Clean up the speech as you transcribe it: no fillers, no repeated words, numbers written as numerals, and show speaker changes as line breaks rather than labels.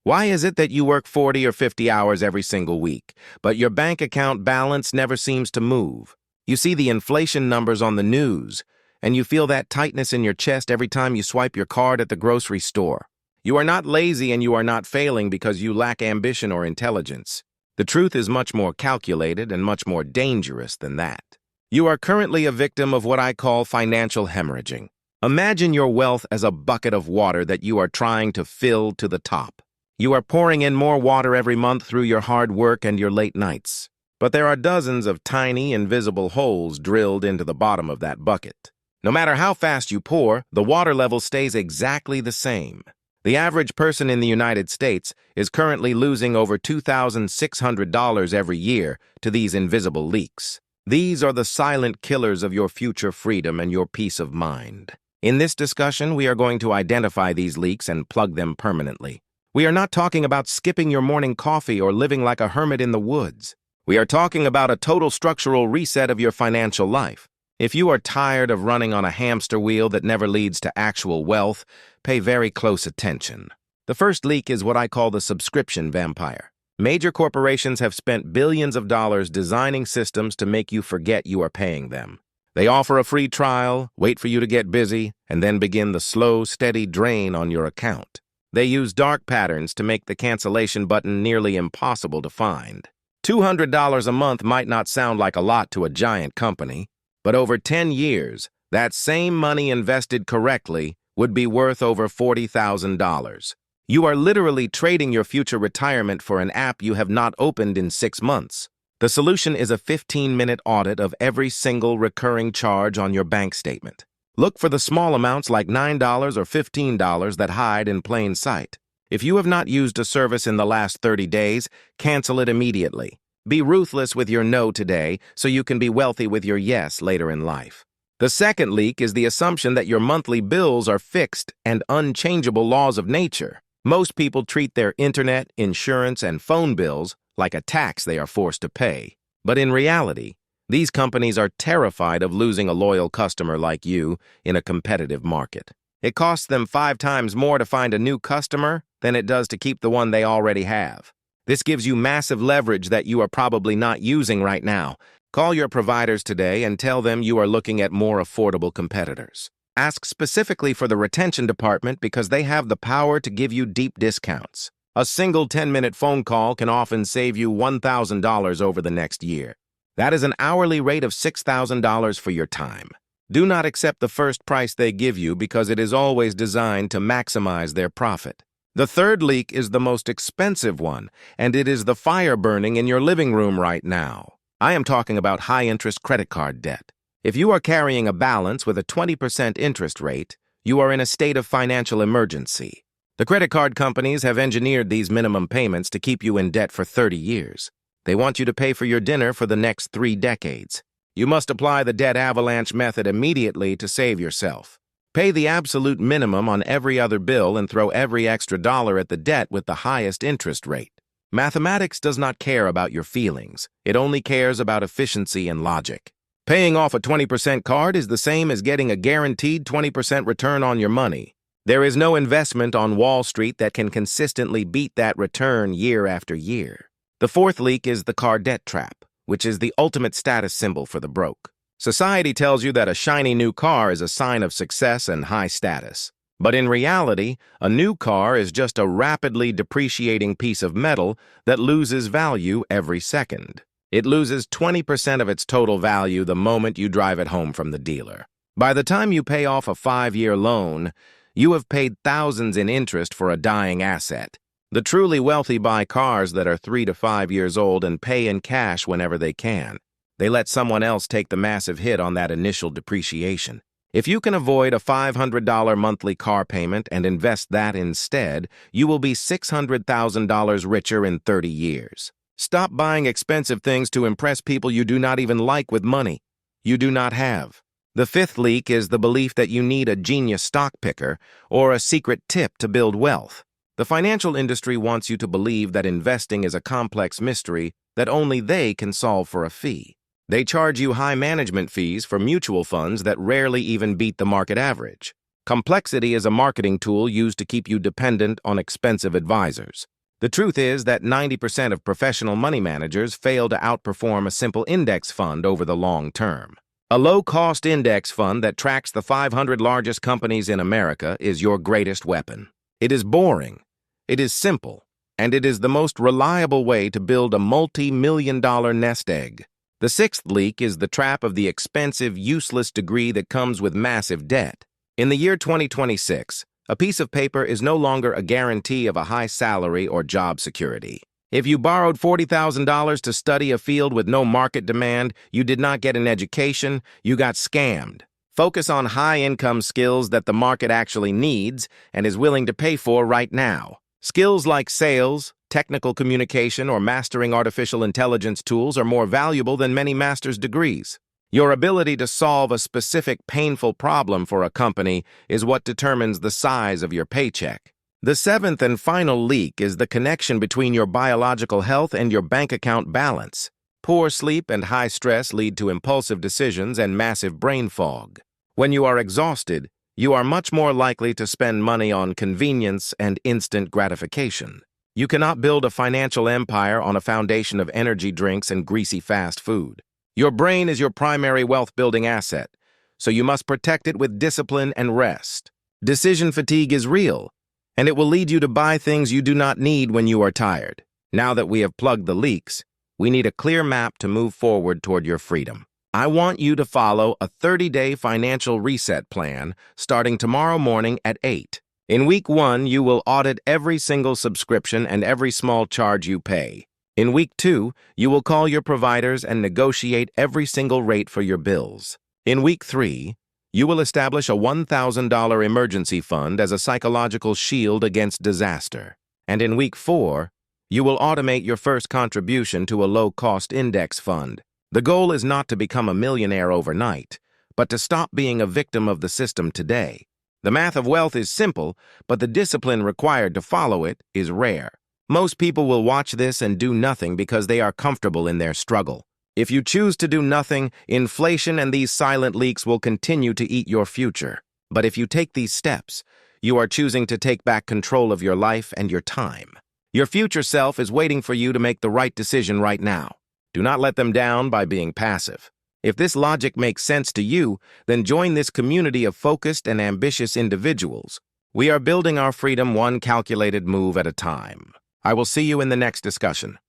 Why is it that you work 40 or 50 hours every single week, but your bank account balance never seems to move? You see the inflation numbers on the news, and you feel that tightness in your chest every time you swipe your card at the grocery store. You are not lazy and you are not failing because you lack ambition or intelligence. The truth is much more calculated and much more dangerous than that. You are currently a victim of what I call financial hemorrhaging. Imagine your wealth as a bucket of water that you are trying to fill to the top. You are pouring in more water every month through your hard work and your late nights. But there are dozens of tiny, invisible holes drilled into the bottom of that bucket. No matter how fast you pour, the water level stays exactly the same. The average person in the United States is currently losing over $2,600 every year to these invisible leaks. These are the silent killers of your future freedom and your peace of mind. In this discussion, we are going to identify these leaks and plug them permanently. We are not talking about skipping your morning coffee or living like a hermit in the woods. We are talking about a total structural reset of your financial life. If you are tired of running on a hamster wheel that never leads to actual wealth, pay very close attention. The first leak is what I call the subscription vampire. Major corporations have spent billions of dollars designing systems to make you forget you are paying them. They offer a free trial, wait for you to get busy, and then begin the slow, steady drain on your account. They use dark patterns to make the cancellation button nearly impossible to find. $200 a month might not sound like a lot to a giant company, but over 10 years, that same money invested correctly would be worth over $40,000. You are literally trading your future retirement for an app you have not opened in 6 months. The solution is a 15-minute audit of every single recurring charge on your bank statement. Look for the small amounts like $9 or $15 that hide in plain sight. If you have not used a service in the last 30 days, cancel it immediately. Be ruthless with your no today so you can be wealthy with your yes later in life. The second leak is the assumption that your monthly bills are fixed and unchangeable laws of nature. Most people treat their internet, insurance, and phone bills like a tax they are forced to pay. But in reality, these companies are terrified of losing a loyal customer like you in a competitive market. It costs them 5 times more to find a new customer than it does to keep the one they already have. This gives you massive leverage that you are probably not using right now. Call your providers today and tell them you are looking at more affordable competitors. Ask specifically for the retention department because they have the power to give you deep discounts. A single 10-minute phone call can often save you $1,000 over the next year. That is an hourly rate of $6,000 for your time. Do not accept the first price they give you because it is always designed to maximize their profit. The third leak is the most expensive one, and it is the fire burning in your living room right now. I am talking about high-interest credit card debt. If you are carrying a balance with a 20% interest rate, you are in a state of financial emergency. The credit card companies have engineered these minimum payments to keep you in debt for 30 years. They want you to pay for your dinner for the next 3 decades. You must apply the debt avalanche method immediately to save yourself. Pay the absolute minimum on every other bill and throw every extra dollar at the debt with the highest interest rate. Mathematics does not care about your feelings. It only cares about efficiency and logic. Paying off a 20% card is the same as getting a guaranteed 20% return on your money. There is no investment on Wall Street that can consistently beat that return year after year. The fourth leak is the car debt trap, which is the ultimate status symbol for the broke. Society tells you that a shiny new car is a sign of success and high status. But in reality, a new car is just a rapidly depreciating piece of metal that loses value every second. It loses 20% of its total value the moment you drive it home from the dealer. By the time you pay off a 5-year loan, you have paid thousands in interest for a dying asset. The truly wealthy buy cars that are 3 to 5 years old and pay in cash whenever they can. They let someone else take the massive hit on that initial depreciation. If you can avoid a $500 monthly car payment and invest that instead, you will be $600,000 richer in 30 years. Stop buying expensive things to impress people you do not even like with money you do not have. The fifth leak is the belief that you need a genius stock picker or a secret tip to build wealth. The financial industry wants you to believe that investing is a complex mystery that only they can solve for a fee. They charge you high management fees for mutual funds that rarely even beat the market average. Complexity is a marketing tool used to keep you dependent on expensive advisors. The truth is that 90% of professional money managers fail to outperform a simple index fund over the long term. A low-cost index fund that tracks the 500 largest companies in America is your greatest weapon. It is boring, it is simple, and it is the most reliable way to build a multi-million-dollar nest egg. The sixth leak is the trap of the expensive, useless degree that comes with massive debt. In the year 2026, a piece of paper is no longer a guarantee of a high salary or job security. If you borrowed $40,000 to study a field with no market demand, you did not get an education, you got scammed. Focus on high-income skills that the market actually needs and is willing to pay for right now. Skills like sales, technical communication, or mastering artificial intelligence tools are more valuable than many master's degrees. Your ability to solve a specific painful problem for a company is what determines the size of your paycheck. The seventh and final leak is the connection between your biological health and your bank account balance. Poor sleep and high stress lead to impulsive decisions and massive brain fog. When you are exhausted, you are much more likely to spend money on convenience and instant gratification. You cannot build a financial empire on a foundation of energy drinks and greasy fast food. Your brain is your primary wealth-building asset, so you must protect it with discipline and rest. Decision fatigue is real, and it will lead you to buy things you do not need when you are tired. Now that we have plugged the leaks, we need a clear map to move forward toward your freedom. I want you to follow a 30-day financial reset plan starting tomorrow morning at 8. In week 1, you will audit every single subscription and every small charge you pay. In week 2, you will call your providers and negotiate every single rate for your bills. In week 3, you will establish a $1,000 emergency fund as a psychological shield against disaster. And in week 4, you will automate your first contribution to a low-cost index fund. The goal is not to become a millionaire overnight, but to stop being a victim of the system today. The math of wealth is simple, but the discipline required to follow it is rare. Most people will watch this and do nothing because they are comfortable in their struggle. If you choose to do nothing, inflation and these silent leaks will continue to eat your future. But if you take these steps, you are choosing to take back control of your life and your time. Your future self is waiting for you to make the right decision right now. Do not let them down by being passive. If this logic makes sense to you, then join this community of focused and ambitious individuals. We are building our freedom one calculated move at a time. I will see you in the next discussion.